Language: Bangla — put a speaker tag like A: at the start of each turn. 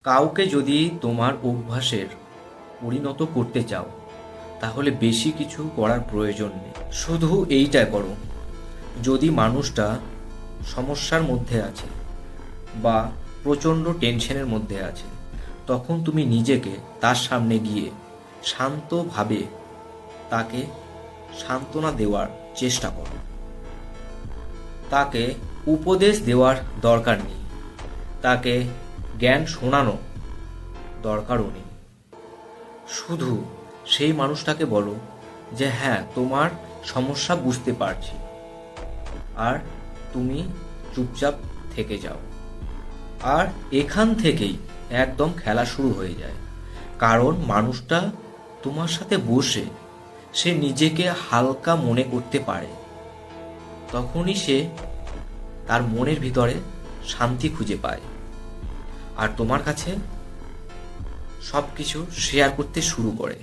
A: কাউকে যদি তোমার অভ্যাসের পরিণত করতে চাও, তাহলে বেশি কিছু করার প্রয়োজন নেই। শুধু এইটা করো, যদি মানুষটা সমস্যার মধ্যে আছে বা প্রচণ্ড টেনশনের মধ্যে আছে, তখন তুমি নিজেকে তার সামনে গিয়ে শান্তভাবে তাকে সান্ত্বনা দেওয়ার চেষ্টা করো। তাকে উপদেশ দেওয়ার দরকার নেই, তাকে জ্ঞান শোনানো দরকারও নেই। শুধু সেই মানুষটাকে বলো যে হ্যাঁ, তোমার সমস্যা বুঝতে পারছি, আর তুমি চুপচাপ থেকে যাও। আর এখান থেকেই একদম খেলা শুরু হয়ে যায়। কারণ মানুষটা তোমার সাথে বসে সে নিজেকে হালকা মনে করতে পারে, তখনই সে তার মনের ভিতরে শান্তি খুঁজে পায় আর তোমার কাছে সব কিছু শেয়ার করতে শুরু করে।